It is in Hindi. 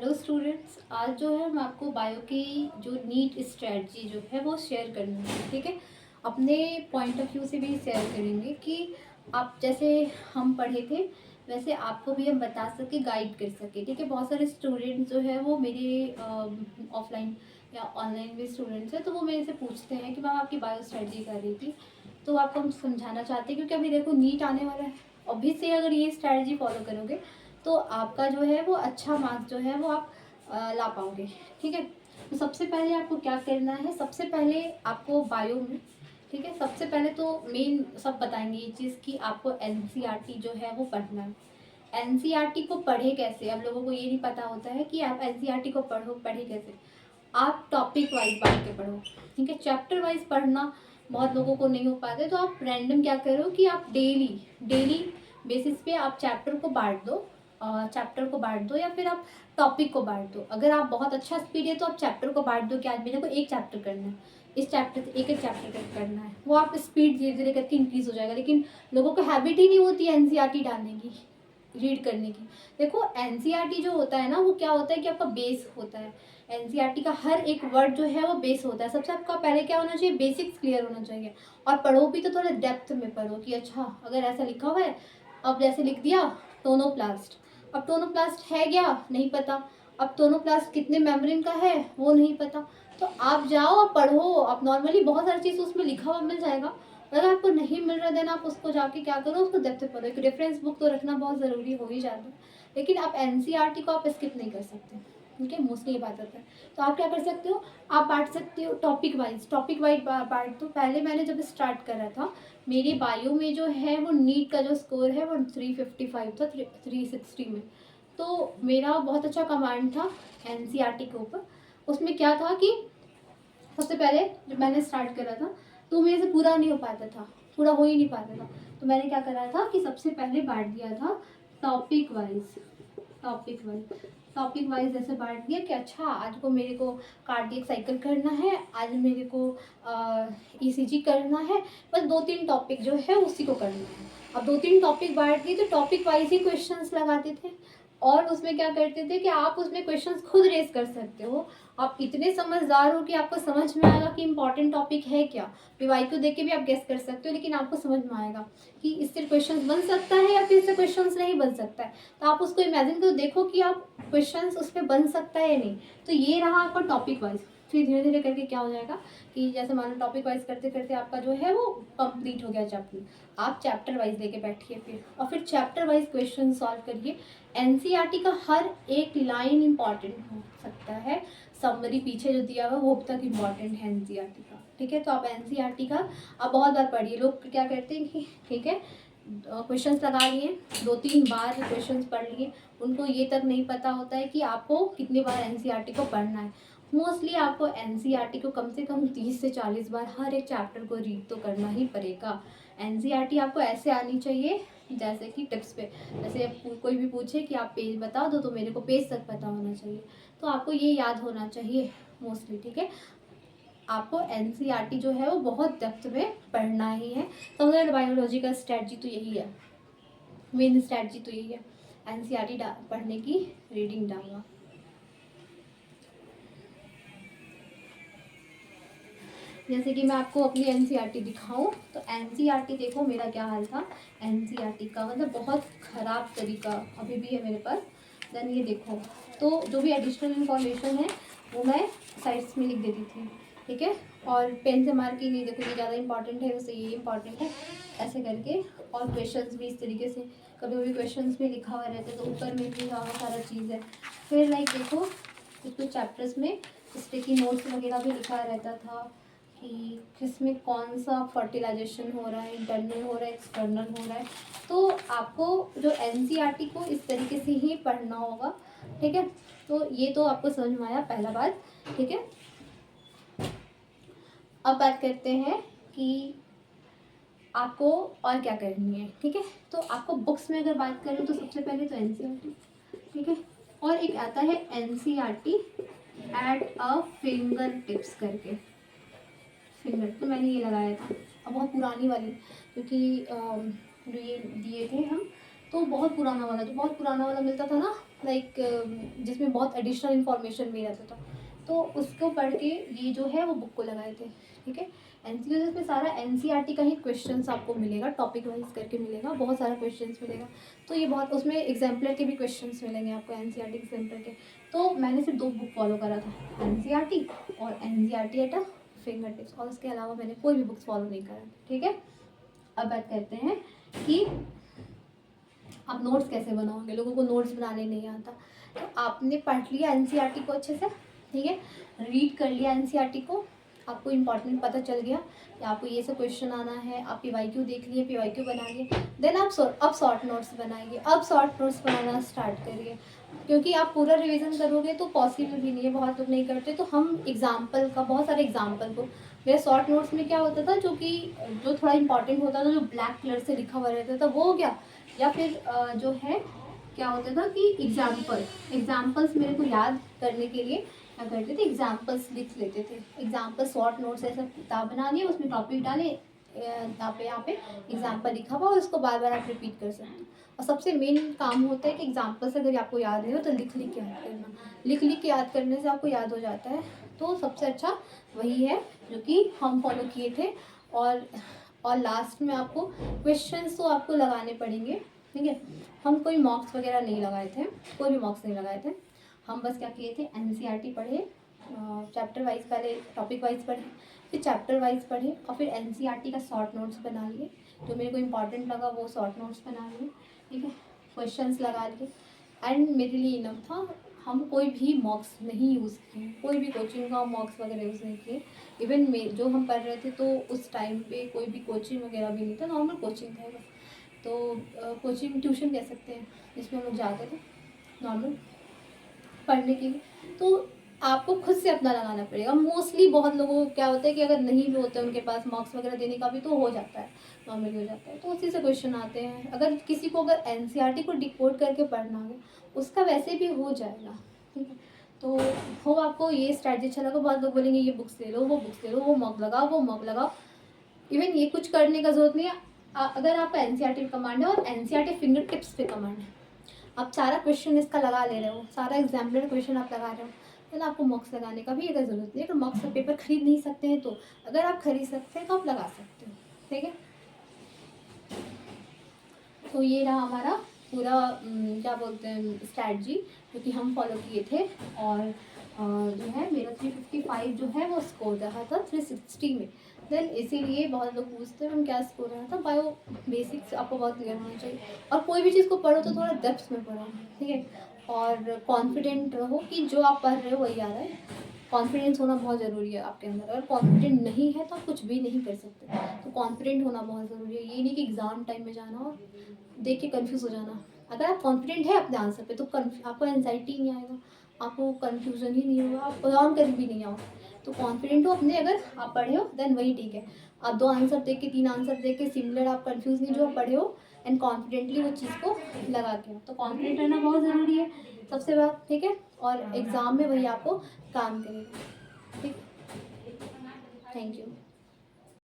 हेलो स्टूडेंट्स, आज जो है मैं आपको बायो की जो नीट स्ट्रेटजी जो है वो शेयर करूँगी। ठीक है, अपने पॉइंट ऑफ व्यू से भी शेयर करेंगे कि आप जैसे हम पढ़े थे वैसे आपको भी हम बता सके, गाइड कर सके। ठीक है, बहुत सारे स्टूडेंट्स जो है वो मेरे ऑफलाइन या ऑनलाइन भी स्टूडेंट्स हैं, तो वो मेरे से पूछते हैं कि मैम आपकी बायो स्ट्रेटजी कर रही थी, तो आपको हम समझाना चाहते हैं क्योंकि अभी देखो नीट आने वाला है। ऑब्वियसली अगर ये स्ट्रेटजी फॉलो करोगे तो आपका जो है वो अच्छा मार्क्स जो है वो आप ला पाओगे। ठीक है, तो सबसे पहले आपको क्या करना है, सबसे पहले आपको बायो में, ठीक है, सबसे पहले तो मेन सब बताएंगे ये चीज़ कि आपको एनसीईआरटी जो है वो पढ़ना है। एनसीईआरटी को पढ़े कैसे, अब लोगों को ये नहीं पता होता है कि आप एनसीईआरटी को पढ़े कैसे। आप टॉपिक वाइज बांट के पढ़ो। ठीक है, चैप्टर वाइज पढ़ना बहुत लोगों को नहीं हो पाता है, तो आप रैंडम क्या करो कि आप डेली डेली बेसिस पे आप चैप्टर को बांट दो या फिर आप टॉपिक को बांट दो। अगर आप बहुत अच्छा स्पीड है तो आप चैप्टर को बांट दो कि आज मेरे को एक चैप्टर करना है, इस चैप्टर से एक एक चैप्टर करना है। वो आप स्पीड धीरे धीरे करके इंक्रीज हो जाएगा। लेकिन लोगों को हैबिट ही नहीं होती है एनसीईआरटी डालने की, रीड करने की। देखो एनसीईआरटी जो होता है ना, वो क्या होता है कि आपका बेस होता है। एनसीईआरटी का हर एक वर्ड जो है वो बेस होता है। सबसे आपका पहले क्या होना चाहिए, बेसिक्स क्लियर होना चाहिए। और पढ़ो भी तो थोड़ा डेप्थ में पढ़ो कि अच्छा अगर ऐसा लिखा हुआ है, अब जैसे लिख दिया टोनोप्लास्ट, अब टोनोप्लास्ट है क्या नहीं पता, अब टोनोप्लास्ट कितने मेम्ब्रेन का है वो नहीं पता, तो आप जाओ आप पढ़ो। आप नॉर्मली बहुत सारी चीज़ उसमें लिखा हुआ मिल जाएगा, अगर आपको नहीं मिल रहा देन आप उसको जाके क्या करो, उसको डेप्थ पढ़ो। एक रेफरेंस बुक तो रखना बहुत ज़रूरी हो ही जाता है, लेकिन आप एनसीईआरटी को आप स्किप नहीं कर सकते। ठीक है, मोस्टली ये बात होता है। तो आप क्या कर सकते हो, आप बांट सकते हो टॉपिक वाइज बांट दो। पहले मैंने जब स्टार्ट करा था, मेरी बायो में जो है वो नीट का जो स्कोर है वो 355 था 360 में। तो मेरा बहुत अच्छा कमांड था एनसीईआरटी के ऊपर। उसमें क्या था कि सबसे पहले जब मैंने स्टार्ट करा था तो मेरे से पूरा नहीं हो पाता था, पूरा हो ही नहीं पाता था। तो मैंने क्या करा था कि सबसे पहले बांट दिया था topic wise. Topic wise topic wise ऐसे बांट दिया कि अच्छा आज को मेरे को कार्डियक साइकिल करना है, आज मेरे को ईसीजी करना है, बस 2-3 टॉपिक जो है उसी को करना है। अब 2-3 टॉपिक बांट दिए तो टॉपिक वाइज ही क्वेश्चंस लगाते थे। और उसमें क्या करते थे कि आप उसमें क्वेश्चंस खुद रेज कर सकते हो। आप इतने समझदार हो कि आपको समझ में आएगा कि इंपॉर्टेंट टॉपिक है क्या। पीवाईक्यू देख के भी आप गेस कर सकते हो, लेकिन आपको समझ में आएगा कि इससे क्वेश्चंस बन सकता है या फिर इससे क्वेश्चंस नहीं बन सकता है। तो आप उसको इमेजिन करो, देखो कि आप क्वेश्चंस उस पर बन सकता है या नहीं। तो ये रहा आपका टॉपिक वाइज। फिर धीरे धीरे करके क्या हो जाएगा कि जैसे मान लो टॉपिक वाइज करते करते आपका जो है वो कंप्लीट हो गया चैप्टर, आप चैप्टर वाइज लेके बैठिए फिर, और फिर चैप्टर वाइज क्वेश्चन सॉल्व करिए। एनसीईआरटी का हर एक लाइन इंपॉर्टेंट हो सकता है, समरी पीछे जो दिया हुआ वो अब तक इम्पॉर्टेंट है एनसीईआरटी का। ठीक है, तो आप एनसीईआरटी का आप बहुत बार पढ़िए। लोग क्या करते हैं कि ठीक है क्वेश्चंस लगा लिए, 2-3 बार क्वेश्चंस पढ़ लिए, उनको ये तक नहीं पता होता है कि आपको कितनी बार एनसीईआरटी को पढ़ना है। मोस्टली आपको एनसीईआरटी को कम से कम 30 से 40 बार हर एक चैप्टर को रीड तो करना ही पड़ेगा। एनसीईआरटी आपको ऐसे आनी चाहिए जैसे कि टिप्स पे, जैसे कोई भी पूछे कि आप पेज बता दो तो मेरे को पेज तक पता होना चाहिए। तो आपको ये याद होना चाहिए मोस्टली। ठीक है, आपको एनसीईआरटी जो है वो बहुत डेप्थ में पढ़ना ही है। समझ बायोलॉजी का स्ट्रेटजी तो यही है, मेन स्ट्रेटजी तो यही है, एनसीईआरटी पढ़ने की, रीडिंग डालना। जैसे कि मैं आपको अपनी एनसीईआरटी दिखाऊं तो एनसीईआरटी देखो मेरा क्या हाल था। एनसीईआरटी का मतलब बहुत ख़राब तरीका अभी भी है मेरे पास। देन ये देखो, तो जो भी एडिशनल इन्फॉर्मेशन है वो मैं साइड्स में लिख देती थी। ठीक है, और पेन से मार के नहीं, देखो ये ज़्यादा इंपॉर्टेंट है उससे ये इंपॉर्टेंट है, ऐसे करके। और क्वेश्चंस भी इस तरीके से, कभी कभी क्वेश्चंस में लिखा हुआ रहता है तो ऊपर में भी ज़्यादा सारा चीज़ है। फिर लाइक देखो कुछ कुछ चैप्टर्स में स्टिकी नोट्स वगैरह भी लिखा रहता था कि किसमें कौन सा फर्टिलाइजेशन हो रहा है, इंटरनल हो रहा है, एक्सटर्नल हो रहा है। तो आपको जो एनसीईआरटी को इस तरीके से ही पढ़ना होगा। ठीक है, तो ये तो आपको समझ में आया पहला बात। ठीक है, अब बात करते हैं कि आपको और क्या करनी है। ठीक है, तो आपको बुक्स में अगर बात करें तो सबसे पहले तो एनसीईआरटी। ठीक है, और एक आता है NCERT at a finger tips करके, फिंगर, तो मैंने ये लगाया था। अब बहुत पुरानी वाली, क्योंकि जो ये दिए थे हम तो बहुत पुराना वाला, जो बहुत पुराना वाला मिलता था ना, लाइक जिसमें बहुत एडिशनल इन्फॉर्मेशन भी रहता था, तो उसको पढ़ के ये जो है वो बुक को लगाए थे। ठीक है, एनसीक्यूज में सारा एनसीईआरटी का ही क्वेश्चंस आपको मिलेगा, टॉपिक वाइज करके मिलेगा, बहुत सारा क्वेश्चंस मिलेगा। तो ये बहुत, उसमें एग्जाम्पलर के भी क्वेश्चंस मिलेंगे आपको, एनसीईआरटी एग्जाम्पलर के। तो मैंने सिर्फ 2 बुक फॉलो करा था, एनसीईआरटी और NCERT at a finger tips, और उसके अलावा मैंने कोई भी बुक्स फॉलो नहीं करा। ठीक है, अब बात करते हैं कि आप नोट्स कैसे बनाओगे। लोगों को नोट्स बनाने नहीं आता, तो आपने पढ़ लिया एनसीईआरटी को अच्छे से, ठीक है, रीड कर लिया एनसीईआरटी को, आपको इम्पॉर्टेंट पता चल गया कि आपको ये सब क्वेश्चन आना है, आप पीवाईक्यू देख लिए, पीवाईक्यू बना लिए, देन आप अब शॉर्ट नोट्स बनाइए। अब शॉर्ट नोट्स बनाना स्टार्ट करिए, क्योंकि आप पूरा रिवीजन करोगे तो पॉसिबल भी नहीं है, बहुत लोग नहीं करते। तो हम एग्जाम्पल का, बहुत सारे एग्जाम्पल को, मेरे शॉर्ट नोट्स में क्या होता था, जो थोड़ा इंपॉर्टेंट होता था, जो ब्लैक कलर से लिखा हुआ रहता था, वो हो गया, या फिर जो है क्या होता था कि एग्जाम्पल्स मेरे को याद करने के लिए क्या करते थे, एग्जाम्पल्स लिख लेते थे। एग्जाम्पल शॉर्ट नोट्स ऐसा किताब बना दिए, उसमें टॉपिक डाले, यहाँ पे एग्जाम्पल लिखा हुआ, उसको बार बार आप रिपीट कर सकते हो। और सबसे मेन काम होता है कि एग्जाम्पल्स अगर आपको याद नहीं हो तो लिख लिख के याद करना, लिख लिख के याद करने से आपको याद हो जाता है। तो सबसे अच्छा वही है जो कि हम फॉलो किए थे। और लास्ट में आपको क्वेश्चंस तो आपको लगाने पड़ेंगे, ठीक है। हम कोई मॉक्स वगैरह नहीं लगाए थे, कोई भी मॉक्स नहीं लगाए थे। हम बस क्या किए थे, एनसीईआरटी पढ़े, चैप्टर वाइज, पहले टॉपिक वाइज पढ़े, फिर चैप्टर वाइज पढ़े, और फिर एनसीईआरटी का शॉर्ट नोट्स बना लिए, जो मेरे को इम्पॉर्टेंट लगा वो शॉर्ट नोट्स बना लिए, ठीक है, क्वेश्चंस लगा लिए, एंड मेरे लिए इनफ था। हम कोई भी मॉक्स नहीं यूज़ किए, कोई भी कोचिंग का मॉक्स वगैरह यूज़ नहीं किए। इवन जो हम पढ़ रहे थे तो उस टाइम पे कोई भी कोचिंग वगैरह भी नहीं था, नॉर्मल कोचिंग था बस। तो कोचिंग ट्यूशन कह सकते हैं, जिसमें हम लोग जाते थे नॉर्मल पढ़ने के लिए। तो आपको खुद से अपना लगाना पड़ेगा। मोस्टली बहुत लोगों को क्या होता है कि अगर नहीं भी होते उनके पास मार्क्स वगैरह देने का भी, तो हो जाता है, नॉर्मली हो जाता है, तो उसी से क्वेश्चन आते हैं। अगर किसी को अगर एनसीईआरटी को डिकोड करके पढ़ना हो, उसका वैसे भी हो जाएगा, ठीक है। तो हो आपको ये स्ट्रैटेजी अच्छा लगा, बहुत लोग बोलेंगे ये बुक्स ले लो, वो बुक्स ले लो, वो मॉक लगाओ, वो मॉक लगाओ। इवन ये कुछ करने का जरूरत नहीं है। अगर आपका एनसीईआरटी कमांड है और एनसीईआरटी फिंगर टिप्स पे कमांड है, आप सारा क्वेश्चन इसका लगा ले रहे हो, सारा एग्जाम्पलर क्वेश्चन आप लगा रहे हो, तो आपको मॉक्स लगाने का भी अगर ज़रूरत नहीं है। अगर मॉक्स का पेपर खरीद नहीं सकते हैं, तो अगर आप खरीद सकते हैं तो आप लगा सकते हो, ठीक है। तो ये रहा हमारा पूरा क्या बोलते हैं स्ट्रैटजी, जो कि हम फॉलो किए थे। और जो है मेरा 355 जो है वो स्कोर रहा था 360 में। देन इसीलिए बहुत लोग पूछते हैं हम क्या स्कोर रहा था। बायो बेसिक्स आपको बहुत क्लियर होना चाहिए, और कोई भी चीज़ को पढ़ो तो थोड़ा डेप्थ में पढ़ो, ठीक है। और कॉन्फिडेंट रहो कि जो आप पढ़ रहे हो वही आ रहा है। कॉन्फिडेंस होना बहुत ज़रूरी है आपके अंदर। अगर कॉन्फिडेंट नहीं है तो आप कुछ भी नहीं कर सकते। तो कॉन्फिडेंट होना बहुत ज़रूरी है। ये नहीं कि एग्ज़ाम टाइम में जाना और देख के कंफ्यूज हो जाना। अगर आप कॉन्फिडेंट है अपने आंसर पे तो आपको एंजाइटी नहीं आएगा, आपको कंफ्यूजन ही नहीं होगा, आप परफॉर्म कर भी नहीं आओगे। तो कॉन्फिडेंट हो अपने, अगर आप पढ़े हो देन वही ठीक है। आप 2 आंसर देख के 3 आंसर देख के सिमिलर आप कंफ्यूज नहीं, जो आप पढ़े हो एंड कॉन्फिडेंटली वो चीज़ को लगा के। तो कॉन्फिडेंट रहना बहुत ज़रूरी है सबसे बात, ठीक है। और एग्ज़ाम में वही आपको काम करेगा, ठीक। Thank you.